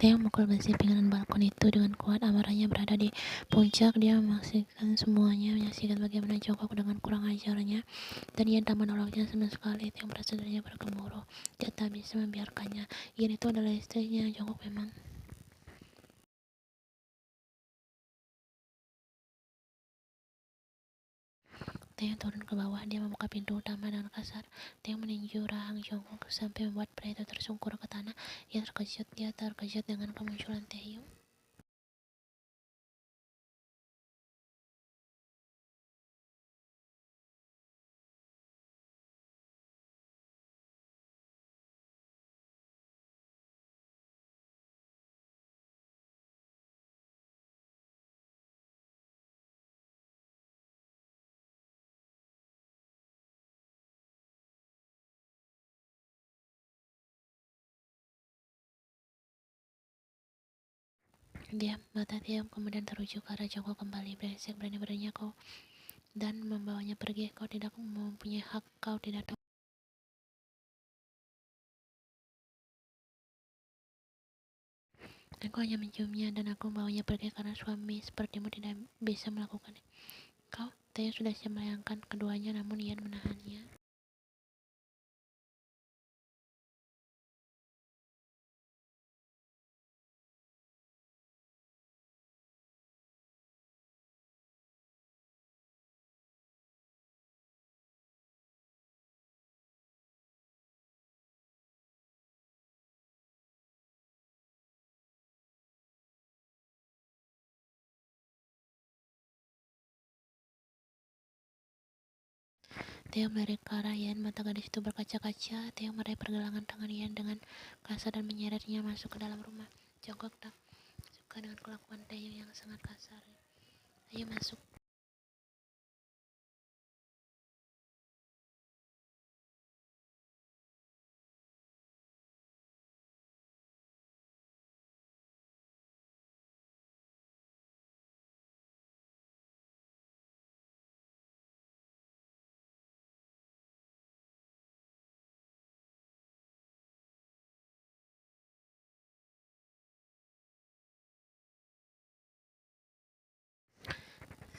Theo memukul besi pinggiran balkon itu dengan kuat. Amarahnya berada di puncak. Dia menyaksikan semuanya, menyaksikan bagaimana Jongkok dengan kurang ajarnya, dan Ian tak menolaknya sama sekali. Theo merasa dirinya bergemuruh. Dia tak bisa membiarkannya. Ian itu adalah istrinya Jongkok memang. Theo turun ke bawah. Dia membuka pintu utama dengan kasar. Theo meninju rahang Jongkok sampai membuat pria itu tersungkur ke tanah. Dia terkejut dengan kemunculan Theo. Diam, mata Theo kemudian teruju ke arah Jongkok kembali. Brengsek, berani-beraninya kau dan membawanya pergi. Kau tidak mempunyai hak, kau tidak tahu. Aku hanya menciumnya dan aku membawanya pergi karena suami sepertimu tidak bisa melakukannya. Kau, Theo sudah siap melayangkan keduanya, namun Ian menahannya. Theo melirik ke arah Ian, mata gadis itu berkaca-kaca. Theo meraih pergelangan tangan Ian dengan kasar dan menyeretnya masuk ke dalam rumah. Jongkok tak suka dengan kelakuan Theo yang sangat kasar. Ayo masuk.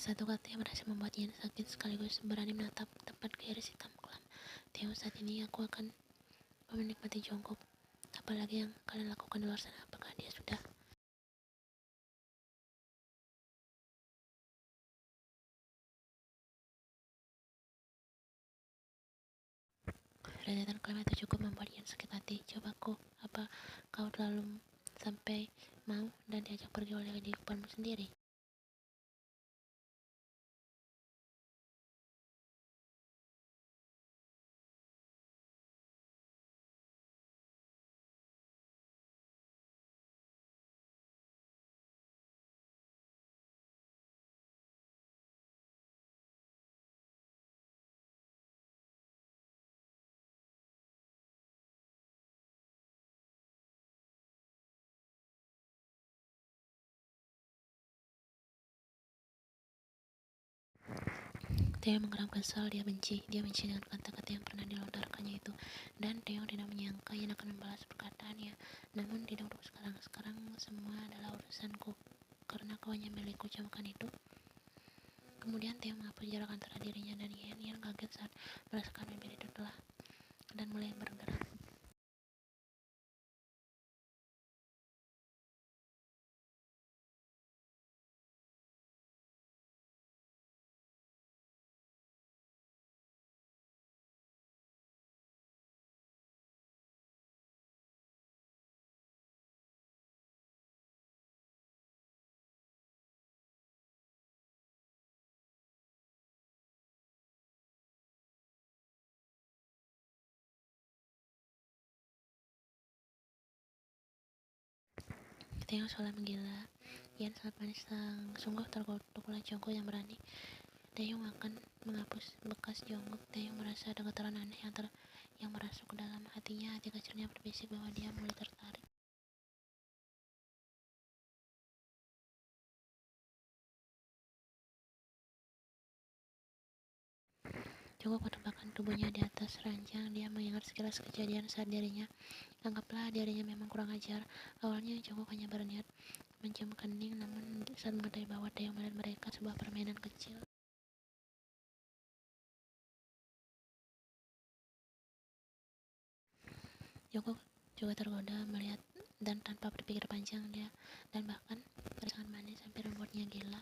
Satu kata yang berhasil membuat Ian sakit sekaligus berani menatap tepat ke iris hitam kelam. Theo, saat ini aku akan menikmati Jongkok. Apalagi yang kalian lakukan di luar sana? Apakah dia sudah? Rentetan kalimat itu cukup membuat Ian sakit hati. Coba apa kau terlalu sampai mau dan diajak pergi oleh kehidupanmu sendiri? Theo menggeram kesal. Dia benci dengan kata-kata yang pernah dilontarkannya itu, dan Theo tidak menyangka Ian akan membalas perkataannya. Namun tidak untuk sekarang. Sekarang semua adalah urusanku, karena kau hanya milikku. Camkan itu. Kemudian Theo menghapus jarak antara dirinya dan Ian. Ian kaget saat merasakan bibir itu telah dan mulai bergerak. Theo seolah menggila. Ian sangat manis, sungguh terkutuk oleh Jongkok yang berani. Theo akan menghapus bekas Jongkok. Theo merasa ada getaran aneh yang merasuk ke dalam hatinya. Hati kecilnya berbisik bahwa dia mulai tertarik. Jongkok menempatkan tubuhnya di atas ranjang. Dia mengingat sekilas kejadian saat dirinya. Anggaplah dirinya memang kurang ajar. Awalnya Jongkok hanya berniat mencium kening, namun saat mengetahui bahwa Taeyong melihat mereka sebuah permainan kecil, Jongkok juga tergoda melihat, dan tanpa berpikir panjang dia dan bahkan sangat manis sampai membuatnya gila.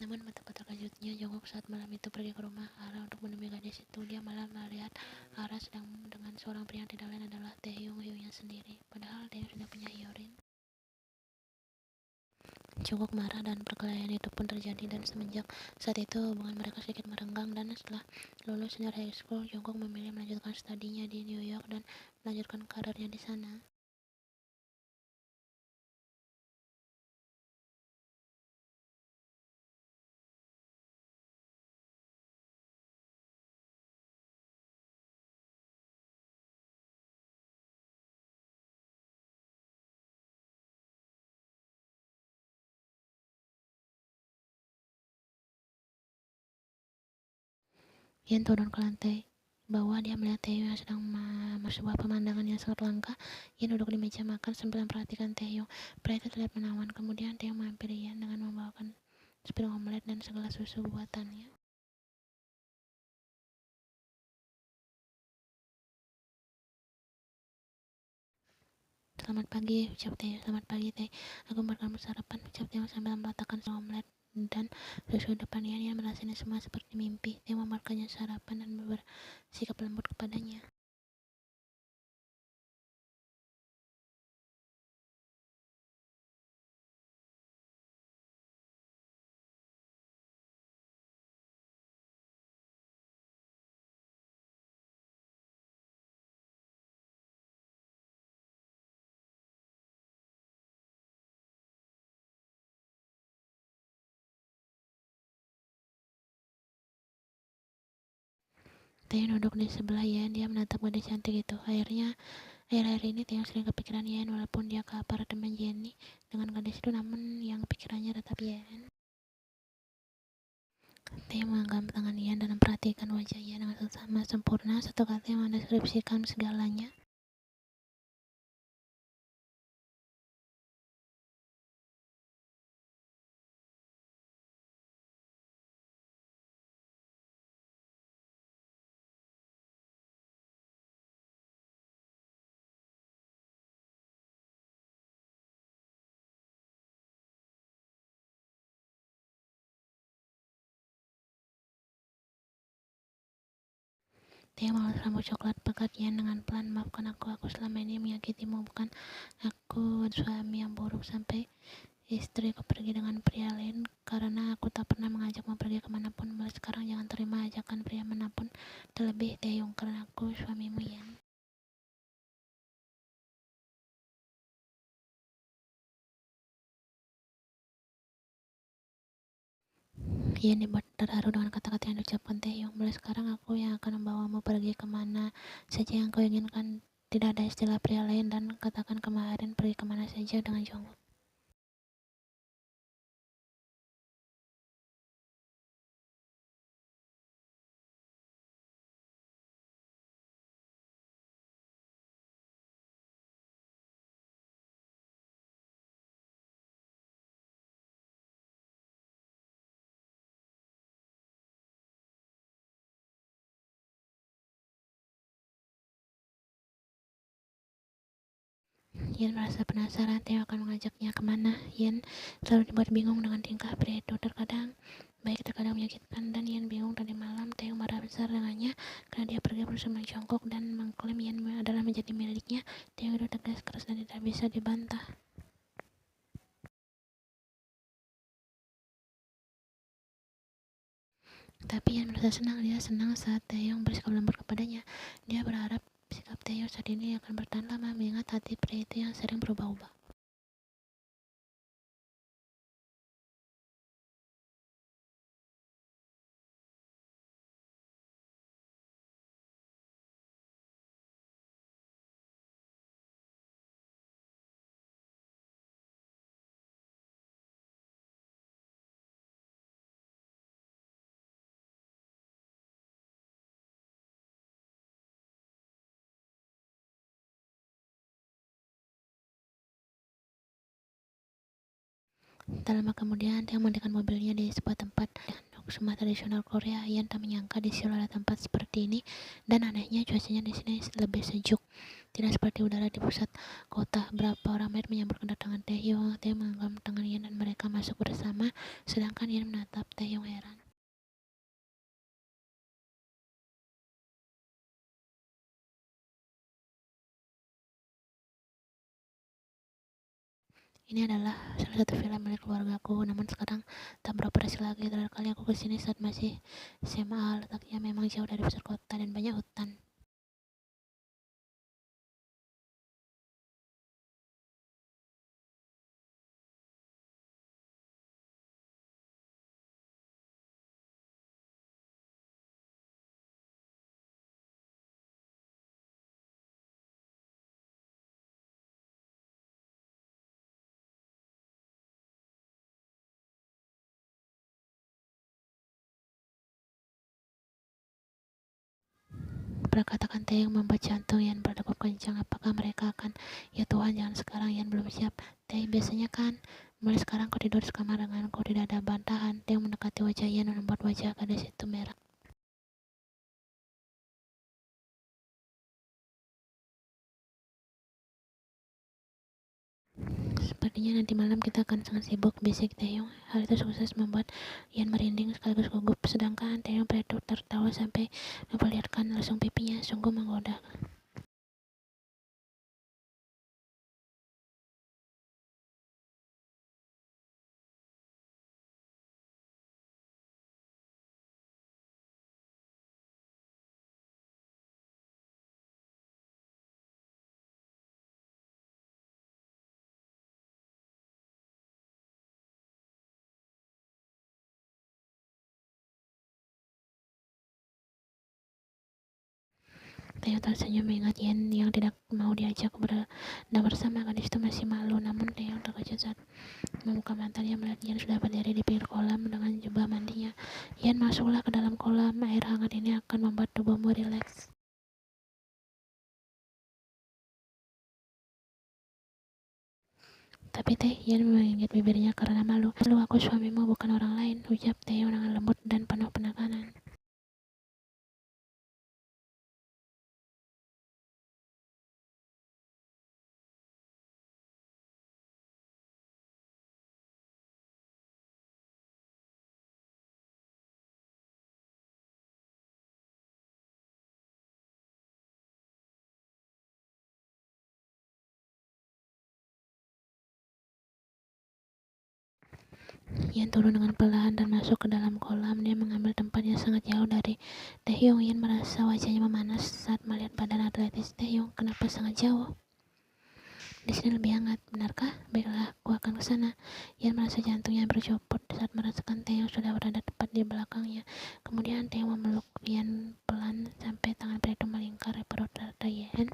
Namun betapa terkejutnya Jongkok saat malam itu pergi ke rumah Ara untuk menemui gadis itu. Dia malah melihat Ara sedang dengan seorang pria yang tidak lain adalah Taeyong, Hyunya sendiri. Padahal Taeyong sudah punya Hyorin. Jongkok marah dan perkelahian itu pun terjadi, dan semenjak saat itu hubungan mereka sedikit merenggang. Dan setelah lulus senior high school, Jongkok memilih melanjutkan studinya di New York dan melanjutkan karirnya di sana. Ian turun ke lantai bawah. Dia melihat Taeyong yang sedang sebuah pemandangan yang sangat langka. Ian duduk di meja makan sambil memperhatikan Taeyong. Pria itu terlihat menawan. Kemudian Taeyong menghampiri Ian dengan membawakan sepiring omelet dan segelas susu buatannya. Selamat pagi, ucap Taeyong. Selamat pagi, Tae. Aku buat kamu sarapan, ucap Taeyong sambil meletakkan sepiring omelet dan susu depan Ian. Ian merasa ini semua seperti mimpi. Taeyong membuatkannya sarapan dan bersikap lembut kepadanya. Taeyong duduk di sebelah Ian. Dia menatap gadis cantik itu. Akhir-akhir ini Taeyong sering kepikiran Ian. Walaupun dia ke apartemen Jenny dengan gadis itu, namun yang pikirannya tetap Ian. Taeyong menggenggam tangan Ian dan memperhatikan wajah Ian dengan seksama sempurna. Satu kata yang mendeskripsikan segalanya. Taeyong mengelus rambut coklat pekat Ian dengan pelan. Maafkan aku selama ini menyakitimu. Bukan, aku suami yang buruk sampai istriku pergi dengan pria lain, karena aku tak pernah mengajakmu pergi kemanapun. Mulai sekarang jangan terima ajakan pria manapun, terlebih Taeyong, karena aku suamimu, Ian. Ian dibuat terharu dengan kata-kata yang diucapkan Taeyong. Mulai sekarang aku yang akan membawamu pergi kemana saja yang kau inginkan. Tidak ada istilah pria lain, dan katakan kemarin pergi kemana saja dengan Jongkok. Ian merasa penasaran Taeyong akan mengajaknya kemana. Ian selalu dibuat bingung dengan tingkah pria itu. Terkadang baik, terkadang menyakitkan, dan Ian bingung. Tadi malam Taeyong marah besar dengannya karena dia pergi bersama Jongkok dan mengklaim Ian adalah menjadi miliknya. Taeyong itu tegas, keras, dan tidak bisa dibantah. Tapi Ian merasa senang. Dia senang saat Taeyong bersikap lembut kepadanya. Dia berharap sikap Taeyong saat ini akan bertahan lama, mengingat hati pria itu yang sering berubah-ubah. Tak lama kemudian, dia menghentikan mobilnya di sebuah tempat rumah tradisional Korea. Ian tak menyangka di Seoul ada tempat seperti ini, dan anehnya cuacanya di sini lebih sejuk. Tidak seperti udara di pusat kota. Berapa orang ramai menyambut kedatangan Taeyong. Taeyong menggenggam tangan Ian dan mereka masuk bersama, sedangkan Ian menatap Taeyong heran. Ini adalah salah satu film milik keluargaku, namun sekarang tak beroperasi lagi. Terakhir kali aku kesini saat masih SMA, letaknya memang jauh dari pusat kota dan banyak hutan. Perkataan Taeyong membuat jantung Ian berdegup kencang. Apakah mereka akan? Ya Tuhan, jangan sekarang. Ian belum siap. Taeyong, biasanya kan mulai sekarang kau tidur sekamar denganku, tidak ada bantahan. Taeyong mendekati wajah Ian dan membuat wajah gadis itu merah. Sepertinya nanti malam kita akan sangat sibuk, bisik Taeyong. Hal itu sukses membuat Ian merinding sekaligus gugup, sedangkan Taeyong tertawa sampai memperlihatkan lesung pipinya. Sungguh menggoda. Taeyong tersenyum mengingat Ian yang tidak mau diajak berada bersama. Gadis itu masih malu, namun Taeyong terkejut saat membuka mata. Dia melihat Ian sudah berdiri di pinggir kolam dengan jubah mandinya. Ian, masuklah ke dalam kolam. Air hangat ini akan membuat tubuhmu rileks. Tapi Teh, Ian mengingat bibirnya karena malu. Lalu aku suamimu, bukan orang lain, ucap Taeyong dengan lembut dan penuh penekanan. Ian turun dengan pelan dan masuk ke dalam kolam. Dia mengambil tempat yang sangat jauh dari Taeyong. Ian merasa wajahnya memanas saat melihat badan atletis Taeyong. Kenapa sangat jauh? Di sini lebih hangat, benarkah? Baiklah, aku akan ke sana. Ian merasa jantungnya bercopot saat merasakan Taeyong sudah berada tepat di belakangnya. Kemudian Taeyong memeluk Ian pelan sampai tangan pria itu melingkari perut dada Ian.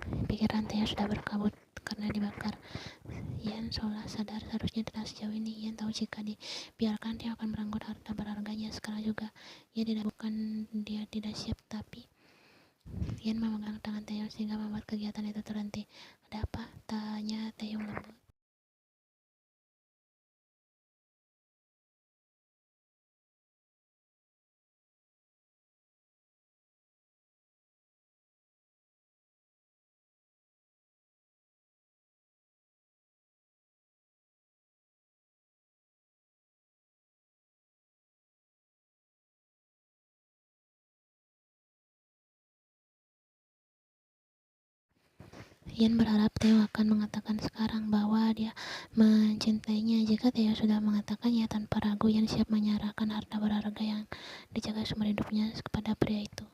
Pikiran Taeyong sudah berkabut karena dibakar. Ian seolah sadar seharusnya tidak sejauh ini. Ian tahu jika dibiarkan dia akan merenggut harta berharganya. Sekarang juga dia tidak siap, tapi Yan memegang tangan Taeyong sehingga membuat kegiatan itu terhenti. Ada apa? Tanya Taeyong lembut. Yan berharap Taeyong akan mengatakan sekarang bahwa dia mencintainya. Jika Taeyong sudah mengatakannya tanpa ragu, Yan siap menyerahkan harta berharga yang dijaga seumur hidupnya kepada pria itu.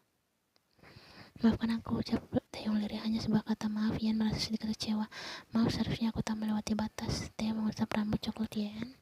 Maafkan aku, ucap Taeyong lirih. Hanya sebuah kata maaf. Yan merasa sedikit kecewa. Maaf, seharusnya aku tak melewati batas. Taeyong mengusap rambut coklat Yan.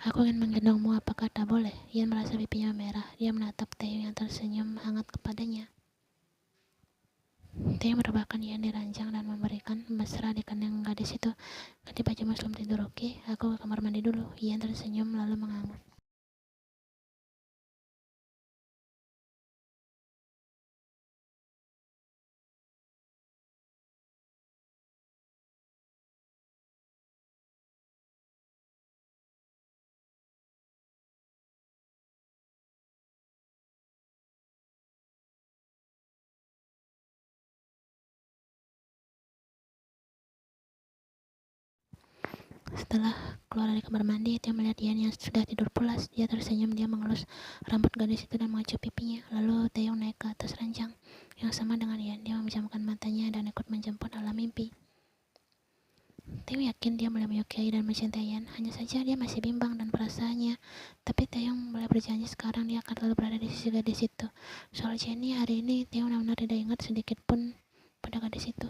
Aku ingin menggendongmu, apakah tak boleh? Yan merasa pipinya merah. Dia menatap Taeyong yang tersenyum hangat kepadanya. Taeyong merebahkan Yan di ranjang dan memberikan mesra di kandang gadis itu. Ganti baju muslim tidur, oke? Aku ke kamar mandi dulu. Yan tersenyum lalu mengangguk. Setelah keluar dari kamar mandi, dia melihat Yan yang sudah tidur pulas. Dia tersenyum, dia mengelus rambut gadis itu dan mengecup pipinya. Lalu Taeyong naik ke atas ranjang yang sama dengan Yan. Dia memejamkan matanya dan ikut menjemput alam mimpi. Taeyong yakin dia mulai menyukai dan mencintai Yan. Hanya saja dia masih bimbang dan perasaannya. Tapi Taeyong mulai berjanji sekarang dia akan selalu berada di sisi gadis itu. Soal Jenny, hari ini Taeyong benar-benar tidak ingat sedikit pun pada gadis itu.